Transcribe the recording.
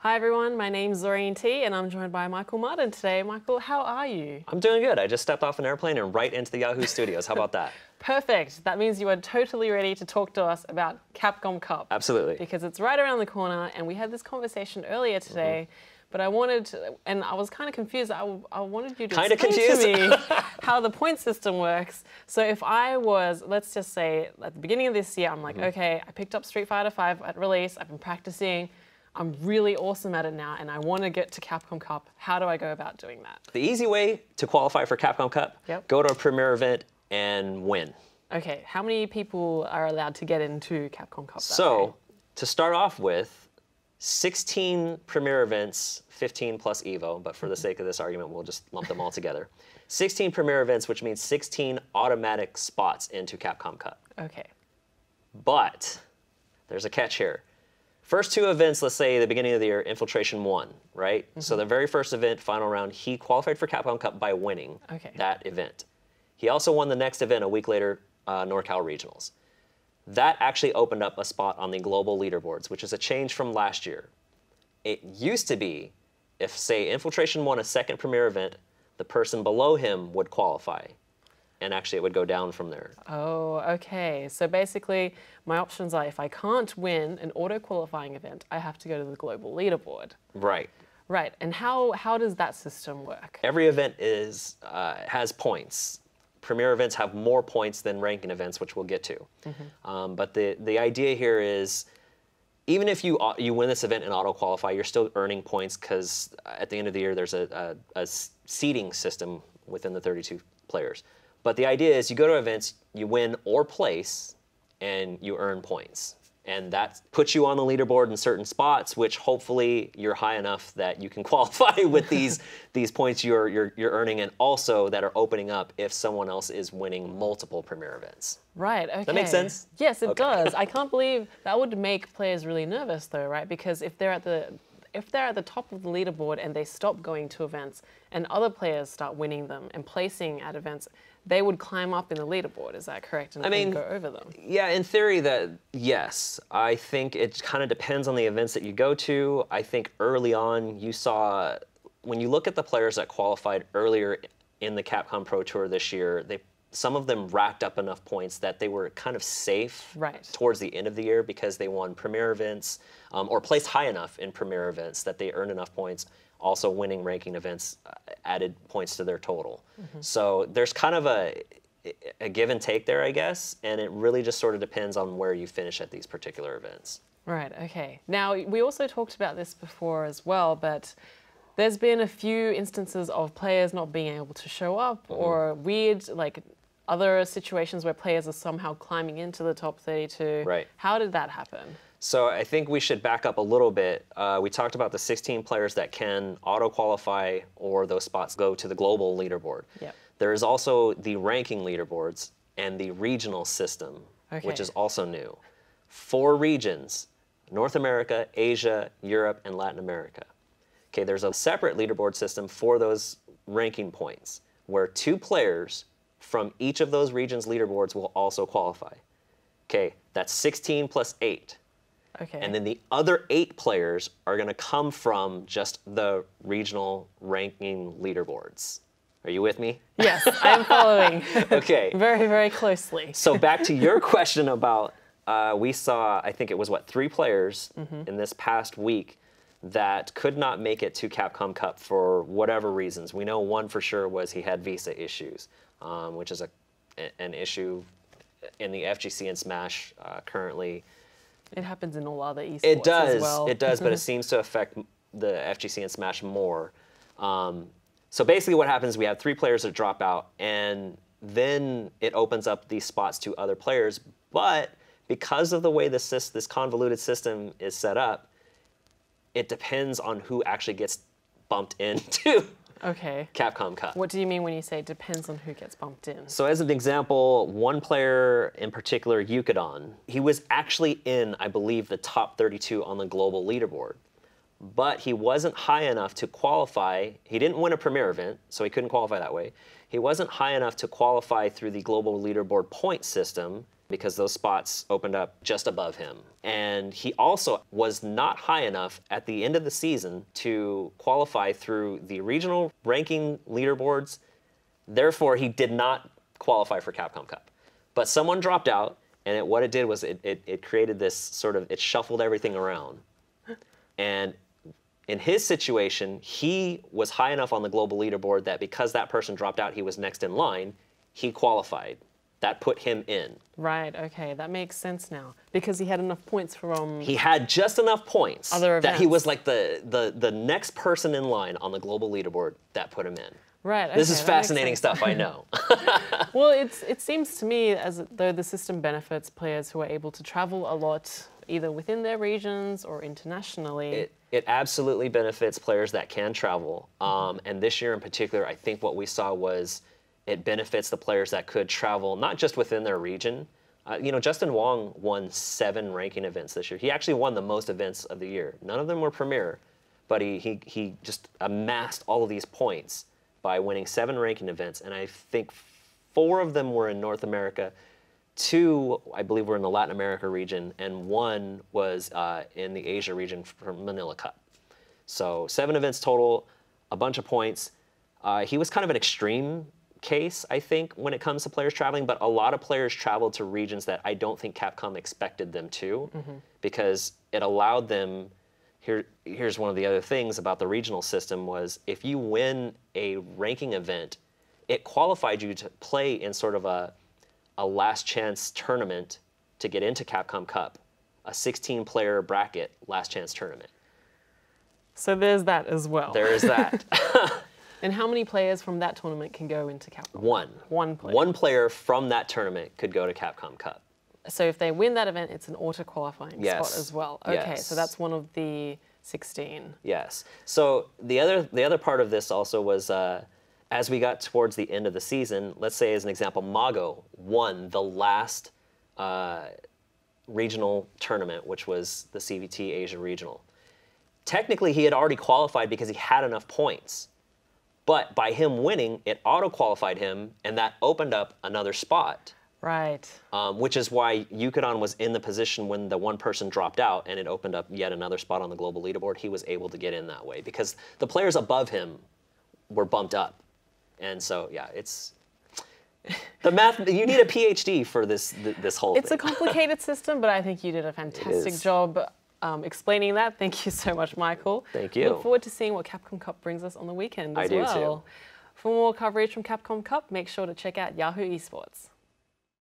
Hi everyone, my name's Zorine T and I'm joined by Michael Martin today. Michael, how are you? I'm doing good. I just stepped off an airplane and right into the Yahoo studios. How about that? Perfect. That means you are totally ready to talk to us about Capcom Cup. Absolutely. Because it's right around the corner and we had this conversation earlier today, but I wanted to, and I was kind of confused. I wanted you to explain to me how the point system works. So if I was, let's just say at the beginning of this year, I'm like, okay, I picked up Street Fighter V at release, I've been practicing, I'm really awesome at it now, and I want to get to Capcom Cup. How do I go about doing that? The easy way to qualify for Capcom Cup, go to a premier event and win. Okay, how many people are allowed to get into Capcom Cup? So, to start off with, 16 premier events, 15 plus Evo, but for the sake of this argument, we'll just lump them all together. 16 premier events, which means 16 automatic spots into Capcom Cup. Okay. But there's a catch here. First two events, let's say the beginning of the year, Infiltration won, right? So the very first event, final round, he qualified for Capcom Cup by winning that event. He also won the next event a week later, NorCal Regionals. That actually opened up a spot on the global leaderboards, which is a change from last year. It used to be, if, say, Infiltration won a second premier event, the person below him would qualify. And actually, it would go down from there. Oh, okay. So basically, my options are if I can't win an auto-qualifying event, I have to go to the global leaderboard. Right. Right. And how does that system work? Every event has points. Premier events have more points than ranking events, which we'll get to. But the idea here is, even if you win this event and auto-qualify, you're still earning points because at the end of the year, there's a seeding system within the 32 players. But the idea is you go to events, you win or place, and you earn points. And that puts you on the leaderboard in certain spots, which hopefully you're high enough that you can qualify with these points you're earning, and also that are opening up if someone else is winning multiple premier events. Right, okay. Does that make sense? Yes, it does. I can't believe that would make players really nervous though, right? Because if they're at the top of the leaderboard and they stop going to events and other players start winning them and placing at events, they would climb up in the leaderboard, is that correct? And go over them. Yeah, in theory, yes. I think it kind of depends on the events that you go to. I think early on you saw, when you look at the players that qualified earlier in the Capcom Pro Tour this year, some of them racked up enough points that they were kind of safe towards the end of the year because they won premier events or placed high enough in premier events that they earned enough points. Also winning ranking events added points to their total. So there's kind of a give and take there, I guess, and it really just sort of depends on where you finish at these particular events. Right, okay. Now, we also talked about this before as well, but there's been a few instances of players not being able to show up or weird, like, other situations where players are somehow climbing into the top 32. Right. How did that happen? So I think we should back up a little bit. We talked about the 16 players that can auto-qualify or those spots go to the global leaderboard. Yep. There is also the ranking leaderboards and the regional system, which is also new. 4 regions, North America, Asia, Europe, and Latin America. Okay, there's a separate leaderboard system for those ranking points where 2 players from each of those regions' leaderboards will also qualify. Okay, that's 16 plus 8. Okay. And then the other 8 players are going to come from just the regional ranking leaderboards. Are you with me? Yes, I am following. Okay. Very, very closely. So back to your question about, we saw, I think it was, 3 players in this past week that could not make it to Capcom Cup for whatever reasons. We know one for sure was he had visa issues, which is an issue in the FGC and Smash currently. It happens in all other esports it does, as well. It does, but it seems to affect the FGC and Smash more. So basically what happens, we have 3 players that drop out, and then it opens up these spots to other players. But because of the way this convoluted system is set up, it depends on who actually gets bumped into Capcom Cup. What do you mean when you say it depends on who gets bumped in? So as an example, one player in particular, Yukadon, he was actually in, I believe, the top 32 on the global leaderboard. But he wasn't high enough to qualify. He didn't win a premier event, so he couldn't qualify that way. He wasn't high enough to qualify through the global leaderboard point system because those spots opened up just above him. And he also was not high enough at the end of the season to qualify through the regional ranking leaderboards. Therefore, he did not qualify for Capcom Cup. But someone dropped out, and what it did was it created this sort of, it shuffled everything around. And in his situation, he was high enough on the global leaderboard that because that person dropped out, he was next in line, he qualified. That put him in. Right, okay, that makes sense now. Because he had enough points from... He had just enough points other events. That he was like the next person in line on the global leaderboard that put him in. Right, okay, this is fascinating stuff, I know. Well, it seems to me as though the system benefits players who are able to travel a lot, either within their regions or internationally. It absolutely benefits players that can travel. And this year in particular, I think what we saw was it benefits the players that could travel, not just within their region. You know, Justin Wong won 7 ranking events this year. He actually won the most events of the year. None of them were premier, but he just amassed all of these points by winning 7 ranking events. And I think 4 of them were in North America. 2, I believe, were in the Latin America region, and 1 was in the Asia region for Manila Cup. So 7 events total, a bunch of points. He was kind of an extreme case, I think, when it comes to players traveling, but a lot of players traveled to regions that I don't think Capcom expected them to, because it allowed them, here's one of the other things about the regional system was if you win a ranking event, it qualified you to play in sort of a last chance tournament to get into Capcom Cup, a 16-player bracket last chance tournament. So there's that as well. There is that. And how many players from that tournament can go into Capcom? 1. 1 player. 1 player from that tournament could go to Capcom Cup. So if they win that event, it's an auto-qualifying spot as well. Okay, yes. So that's one of the 16. Yes. So the other part of this also was as we got towards the end of the season, let's say as an example, Mago won the last regional tournament, which was the CVT Asia Regional. Technically, he had already qualified because he had enough points. But by him winning, it auto-qualified him, and that opened up another spot. Right. Which is why Yukadon was in the position when the one person dropped out, and it opened up yet another spot on the global leaderboard. He was able to get in that way because the players above him were bumped up. And so, yeah, it's the math. You need a PhD for this whole thing. It's a complicated system, but I think you did a fantastic job explaining that. Thank you so much, Michael. Thank you. Look forward to seeing what Capcom Cup brings us on the weekend as well. I do too. For more coverage from Capcom Cup, make sure to check out Yahoo Esports.